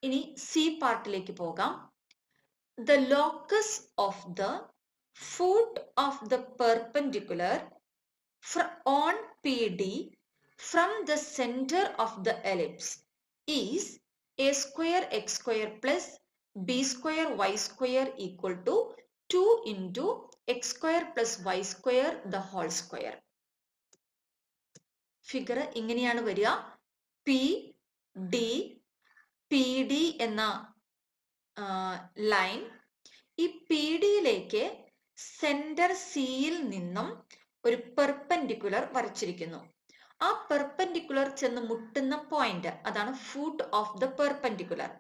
ഇനി സി പാർട്ടിലേക്ക് പോകാം. The locus of the foot of the perpendicular on PD from the center of the ellipse is a square x square plus b square y square equal to 2 into x square plus y square the whole square. Figure ഇങ്ങനെയാണ് വരിക. P d എന്ന line ഈ P ഡിയിലേക്ക് centre സിയിൽ നിന്നും ഒരു perpendicular വരച്ചിരിക്കുന്നു. ആ perpendicular ചെന്ന് മുട്ടുന്ന പോയിന്റ് അതാണ് ഫൂട്ട് ഓഫ് ദ പെർപെൻഡിക്കുലർ.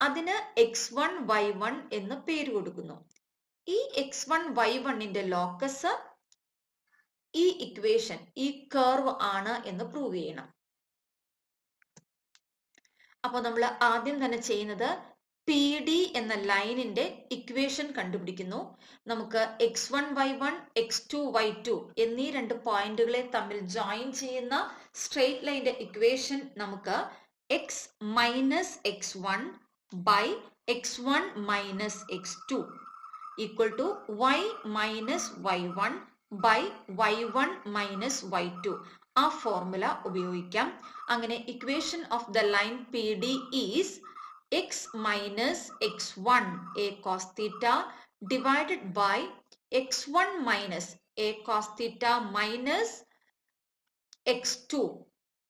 അതിന് x1 y1 എന്ന് പേര് കൊടുക്കുന്നു. ഈ x1 y1ന്റെ ലോക്കസ് ഈ ഇക്വേഷൻ ഈ കർവ് ആണ് എന്ന് പ്രൂവ് ചെയ്യണം. അപ്പോൾ നമ്മൾ ആദ്യം തന്നെ ചെയ്യുന്നത് പി ഡി എന്ന ലൈനിന്റെ ഇക്വേഷൻ കണ്ടുപിടിക്കുന്നു. നമുക്ക് x1 y1 x2 y2 എന്നീ രണ്ട് പോയിന്റുകളെ തമ്മിൽ ജോയിൻ ചെയ്യുന്ന സ്ട്രെയിറ്റ് ലൈനിന്റെ ഇക്വേഷൻ നമുക്ക് x minus x1 by x1 minus x2 equal to y minus y1 by y1 minus y2 ആ ഫോർമുല ഉപയോഗിക്കാം. അങ്ങനെ equation of the line P D is x minus x1 a cos theta divided by x1 minus a cos theta minus x2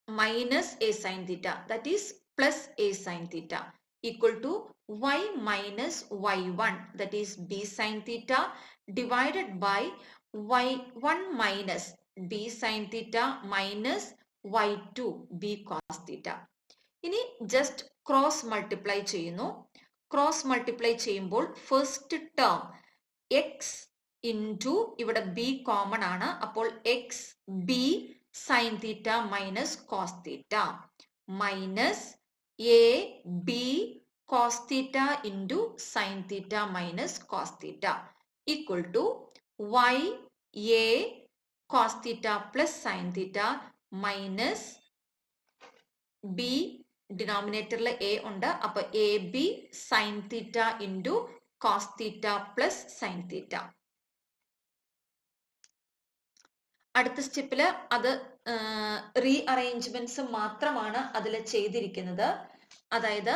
minus a sin theta, that is plus a sin theta, equal to y minus y1, that is b sin theta, divided by y1 minus b sin theta minus y2 b cos theta. ഇനി just cross multiply ചെയ്യുന്നു. Cross multiply ചെയ്യുമ്പോൾ first term x into ഇവിടെ b common ആണ്. അപ്പോൾ x b sine theta minus cos theta minus a b cos theta into sine theta minus cos theta equal to y a cos theta plus sine theta minus b ഡിനോമിനേറ്ററിൽ a ഉണ്ട്. അപ്പൊ a b sine theta into cos theta plus sine theta. അടുത്ത സ്റ്റെപ്പില് അത് re arrangements മാത്രമാണ് അതിൽ ചെയ്തിരിക്കുന്നത്. അതായത്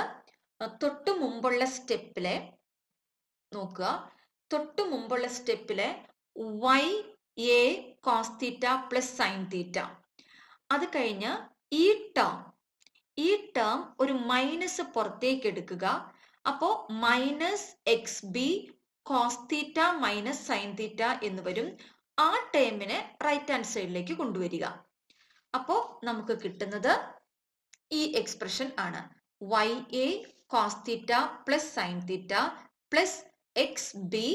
തൊട്ടു മുമ്പുള്ള സ്റ്റെപ്പിലെ നോക്കുക, തൊട്ടു മുമ്പുള്ള സ്റ്റെപ്പിലെ y a cos theta plus sine theta, അത് കഴിഞ്ഞ് ഈ ടേം ഒരു മൈനസ് പുറത്തേക്ക് എടുക്കുക. അപ്പോ minus x b cos theta minus sine theta എന്ന് വരും. ആ ടേമിനെ റൈറ്റ് ഹാൻഡ് സൈഡിലേക്ക് കൊണ്ടുവരിക. അപ്പോ നമുക്ക് കിട്ടുന്നത് ഈ എക്സ്പ്രഷൻ ആണ്, y a cos theta plus sine theta plus x b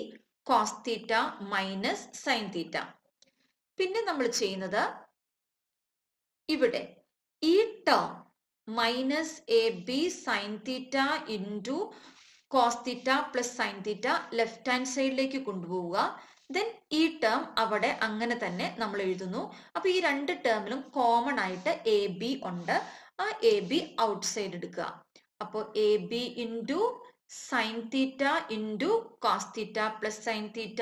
cos theta minus sine theta. പിന്നെ നമ്മൾ ചെയ്യുന്നത് ഇവിടെ ഈ term minus a b sine theta into cos theta plus sine theta left hand സൈഡിലേക്ക് കൊണ്ടുപോവുക. ദെൻ ഈ term അവിടെ അങ്ങനെ തന്നെ നമ്മൾ എഴുതുന്നു. അപ്പൊ ഈ രണ്ട് ടേമിലും കോമൺ ആയിട്ട് എ ബി ഉണ്ട്. ആ എ ബി ഔട്ട് സൈഡ് എടുക്കുക. അപ്പോൾ a b into sine theta into cos theta plus sine theta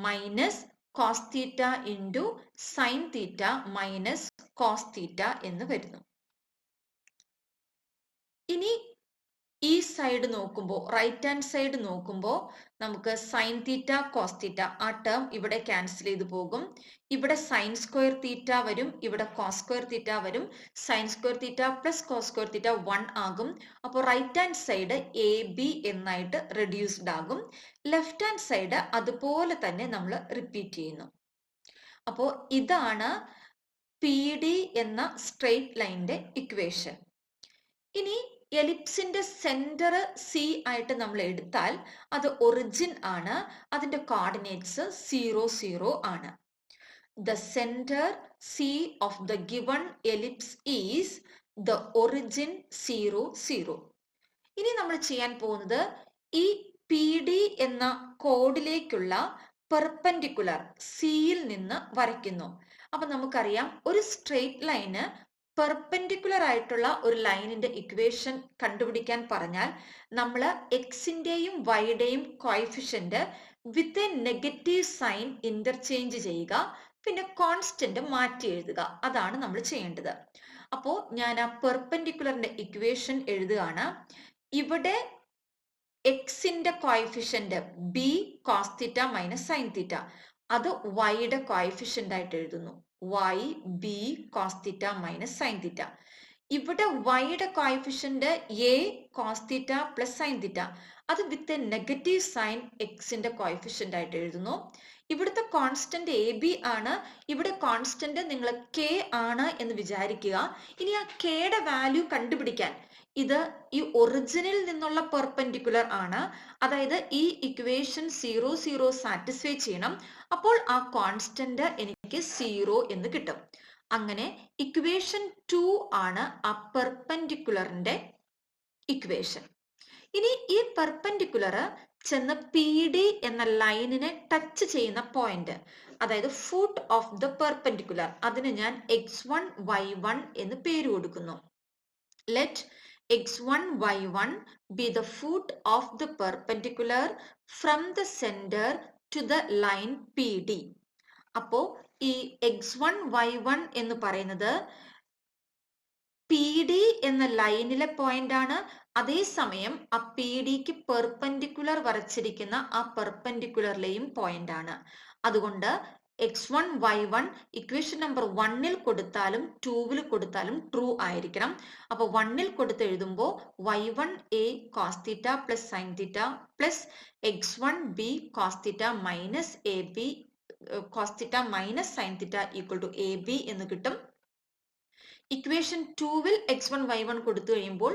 minus cos theta into sine theta minus cos theta എന്ന് വരുന്നു. ഇനി ഈ സൈഡ് നോക്കുമ്പോൾ, റൈറ്റ് ഹാൻഡ് സൈഡ് നോക്കുമ്പോൾ നമുക്ക് സൈൻ തീറ്റ കോസ് തീറ്റ ആ ടേം ഇവിടെ ക്യാൻസൽ ചെയ്ത് പോകും. ഇവിടെ സൈൻ സ്ക്വയർ തീറ്റ വരും, ഇവിടെ കോസ് സ്ക്വയർ തീറ്റ വരും. Sine square theta plus cos square theta 1 ആകും. അപ്പോൾ right hand side a b എന്നായിട്ട് റെഡ്യൂസ്ഡ് ആകും. ലെഫ്റ്റ് ഹാൻഡ് സൈഡ് അതുപോലെ തന്നെ നമ്മൾ റിപ്പീറ്റ് ചെയ്യുന്നു. അപ്പോൾ ഇതാണ് പി ഡി എന്ന സ്ട്രെയിറ്റ് ലൈനിന്റെ ഇക്വേഷൻ. ഇനി എലിപ്സിന്റെ സെന്റർ സി ആയിട്ട് നമ്മൾ എടുത്താൽ അത് ഒറിജിൻ ആണ്. അതിന്റെ കോർഡിനേറ്റ്സ് 0 0 ആണ്. The centre C of the given ellipse is the origin 0 0. ഇനി നമ്മൾ ചെയ്യാൻ പോകുന്നത് ഈ പി ഡി എന്ന കോഡിലേക്കുള്ള പെർപെൻഡിക്കുലർ സിയിൽ നിന്ന് വരയ്ക്കുന്നു. അപ്പൊ നമുക്കറിയാം ഒരു സ്ട്രെയിറ്റ് ലൈന് പെർപെൻഡിക്കുലർ ആയിട്ടുള്ള ഒരു ലൈനിന്റെ ഇക്വേഷൻ കണ്ടുപിടിക്കാൻ പറഞ്ഞാൽ നമ്മൾ എക്സിന്റെയും വൈയുടെയും coefficient with a negative sign interchange ചെയ്യുക, പിന്നെ കോൺസ്റ്റന്റ് മാറ്റി എഴുതുക. അതാണ് നമ്മൾ ചെയ്യേണ്ടത്. അപ്പോൾ ഞാൻ ആ പെർപെൻഡിക്കുലറിന്റെ ഇക്വേഷൻ എഴുതുകയാണ്. ഇവിടെ എക്സിന്റെ coefficient b cos theta minus sine theta, അത് വൈയുടെ കോയിഫിഷ്യന്റ് ആയിട്ട് എഴുതുന്നു. y b cos theta minus sine theta. ഇവിടെ വൈയുടെ coefficient a cos theta plus sine theta, അത് വിത്ത് എ നെഗറ്റീവ് സൈൻ എക്സിന്റെ കോയിഫിഷ്യന്റ് ആയിട്ട് എഴുതുന്നു. ഇവിടുത്തെ കോൺസ്റ്റന്റ് എ ബി ആണ്. ഇവിടെ കോൺസ്റ്റന്റ് നിങ്ങൾ കെ ആണ് എന്ന് വിചാരിക്കുക. ഇനി ആ കെയുടെ വാല്യൂ കണ്ടുപിടിക്കാൻ ഇത് ഈ ഒറിജിനിൽ നിന്നുള്ള പെർപെൻഡിക്കുലർ ആണ്. അതായത് ഈ ഇക്വേഷൻ 0 0 സാറ്റിസ്ഫൈ ചെയ്യണം. അപ്പോൾ ആ കോൺസ്റ്റന്റ് എനിക്ക് 0 എന്ന് കിട്ടും. അങ്ങനെ ഇക്വേഷൻ 2 ആണ് ആ പെർപെൻഡിക്കുലറിന്റെ ഇക്വേഷൻ. ഇനി ഈ പെർപെൻഡിക്കുലർ ചെന്ന് പി ഡി എന്ന ലൈനിനെ ടച്ച് ചെയ്യുന്ന പോയിന്റ്, അതായത് ഫുട്ട് ഓഫ് ദ പെർപെൻഡിക്കുലർ, അതിന് ഞാൻ x1 y1 എന്ന് പേര് കൊടുക്കുന്നു. Let x1 y1 be the foot of the perpendicular from the center to the line PD. അപ്പോ ഈ x1 y1 എന്ന് പറയുന്നത് പി ഡി എന്ന ലൈനിലെ പോയിന്റ് ആണ്. അതേസമയം ആ പി ഡിക്ക് പെർപെൻഡിക്കുലർ വരച്ചിരിക്കുന്ന ആ പെർപെൻഡിക്കുലറിലെയും പോയിന്റ് ആണ്. അതുകൊണ്ട് x1 y1 ഇക്വേഷൻ നമ്പർ 1ൽ കൊടുത്താലും 2ൽ കൊടുത്താലും ട്രൂ ആയിരിക്കണം. അപ്പൊ 1ൽ കൊടുത്ത് എഴുതുമ്പോൾ y1 a cos theta plus sine theta plus x1 b cos theta minus a b cos theta minus sine theta equal to a b എന്ന് കിട്ടും. ഇക്വേഷൻ 2ൽ x1 y1 കൊടുത്തു കഴിയുമ്പോൾ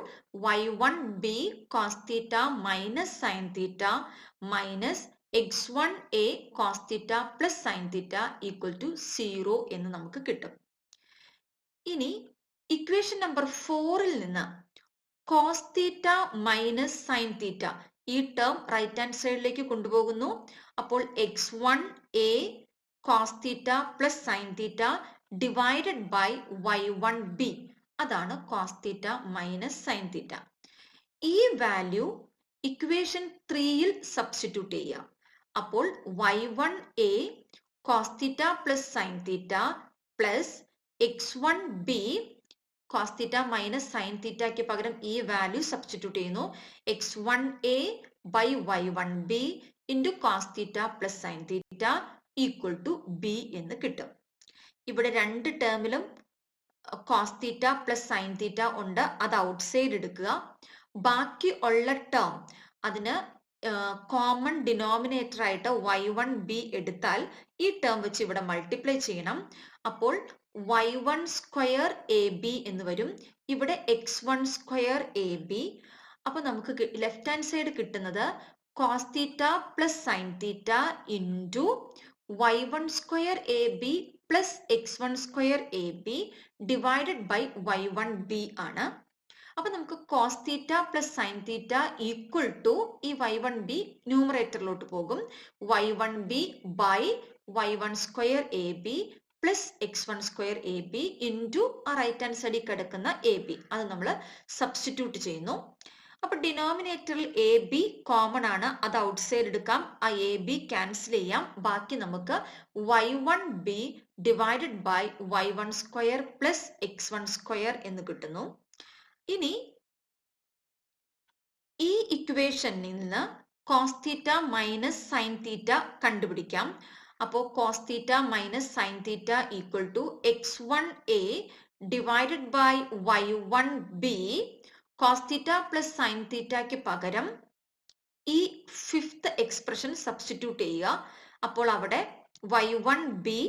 y1 b cos theta minus sine theta minus x1 a cos theta plus sine theta equal to 0 എന്ന് നമുക്ക് കിട്ടും. ഇനി equation number 4ൽ നിന്ന് cos theta minus sine theta ഈ ടേം റൈറ്റ് ഹാൻഡ് സൈഡിലേക്ക് കൊണ്ടുപോകുന്നു. അപ്പോൾ x1 a cos theta plus sine theta divided by y1 b, അതാണ് cos theta minus sine theta. ഈ വാല്യൂ ഇക്വേഷൻ 3ൽ സബ്സ്റ്റിറ്റ്യൂട്ട് ചെയ്യുക. അപ്പോൾ y1 a cos theta plus sine theta plus x1 b cos theta minus sine തീറ്റയ്ക്ക് പകരം ഈ value substitute ചെയ്യുന്നു. x1 a by y1 b into cos theta plus sine theta equal to b എന്ന് കിട്ടും. ഇവിടെ രണ്ട് ടേമിലും cos theta plus sine theta ഉണ്ട്, അത് ഔട്ട്സൈഡ് എടുക്കുക. ബാക്കി ഉള്ള ടേം അതിന് കോമൺ ഡിനോമിനേറ്റർ ആയിട്ട് y1 b എടുത്താൽ ഈ ടേം വെച്ച് ഇവിടെ മൾട്ടിപ്ലൈ ചെയ്യണം. അപ്പോൾ y1 സ്ക്വയർ എ ബി എന്ന് വരും. ഇവിടെ x1 സ്ക്വയർ എ ബി. അപ്പൊ നമുക്ക് ലെഫ്റ്റ് ഹാൻഡ് സൈഡ് കിട്ടുന്നത് cos theta plus sine theta into y1 square a b plus x1 square a b divided by y1 b ആണ്. അപ്പൊ നമുക്ക് cos theta plus sine theta equal to ഈ y1 b ന്യൂമറേറ്ററിലോട്ട് പോകും. y1 b by y1 square a b plus x1 square a b into ആ right hand സൈഡിൽ കിടക്കുന്ന A B, അത് നമ്മൾ സബ്സ്റ്റിറ്റ്യൂട്ട് ചെയ്യുന്നു. അപ്പൊ ഡിനോമിനേറ്ററിൽ എ ബി കോമൺ ആണ്, അത് ഔട്ട്സൈഡ് എടുക്കാം. ആ എ ബി ക്യാൻസൽ ചെയ്യാം. ബാക്കി നമുക്ക് y1 b divided by y1 square plus x1 square എന്ന് കിട്ടുന്നു. ഇനി ഈ ഇക്വേഷനിൽ നിന്ന് cos theta minus sine theta കണ്ടുപിടിക്കാം. അപ്പോൾ cos theta minus sine theta equal to x1 a divided by y1 b cos theta plus sine തീറ്റയ്ക്ക് പകരം ഈ ഫിഫ്ത്ത് എക്സ്പ്രഷൻ സബ്സ്റ്റിറ്റ്യൂട്ട് ചെയ്യുക. അപ്പോൾ അവിടെ y1 b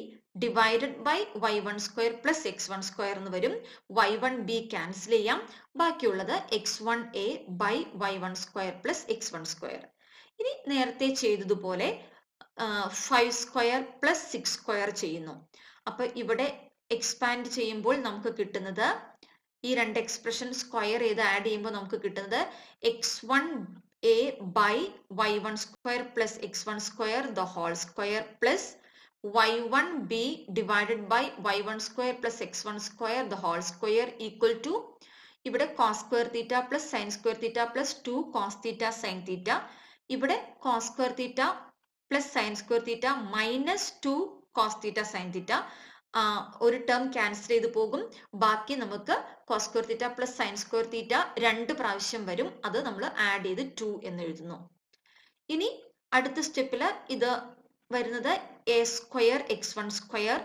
divided by y1 square plus x1 square എന്ന് വരും. y1 b ക്യാൻസൽ ചെയ്യാം. ബാക്കിയുള്ളത് x1 a by y1 square plus x1 square. ഇനി നേരത്തെ ചെയ്തതുപോലെ 5 സ്ക്വയർ പ്ലസ് 6 സ്ക്വയർ ചെയ്യുന്നു. അപ്പൊ ഇവിടെ എക്സ്പാൻഡ് ചെയ്യുമ്പോൾ നമുക്ക് കിട്ടുന്നത് ഈ രണ്ട് എക്സ്പ്രഷൻ സ്ക്വയർ ചെയ്ത് ആഡ് ചെയ്യുമ്പോൾ നമുക്ക് കിട്ടുന്നത് x1 a by y1 square plus x1 square the whole square plus y1b divided by y1 square plus x1 square the whole square equal to ഇവിടെ cos square theta plus sin square theta plus 2 cos theta sin theta. ഇവിടെ cos square theta plus sin square theta minus 2 cos theta sin theta. ഒരു term cancel ചെയ്ത് പോകും. ബാക്കി നമുക്ക് cos square theta plus sin square theta 2 പ്രാവശ്യം വരും. അത് നമ്മൾ ആഡ് ചെയ്ത് 2 എന്ന് എഴുതുന്നു. ഇനി അടുത്ത സ്റ്റെപ്പില് ഇത് വരുന്നത് a സ്ക്വയർ x1 സ്ക്വയർ,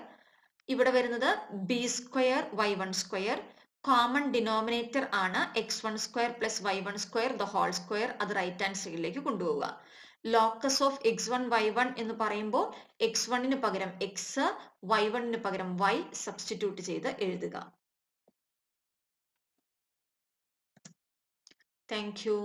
ഇവിടെ വരുന്നത് b square y1 square. Common denominator ആണ് x1 square plus y1 square the whole square. അത് റൈറ്റ് ഹാൻഡ് സൈഡിലേക്ക് കൊണ്ടുപോവുക. ലോക്കസ് ഓഫ് x1 y1 എന്ന് പറയുമ്പോൾ x1 പകരം x, y1 പകരം y സബ്സ്റ്റിറ്റ്യൂട്ട് ചെയ്ത് എഴുതുക. Thank you.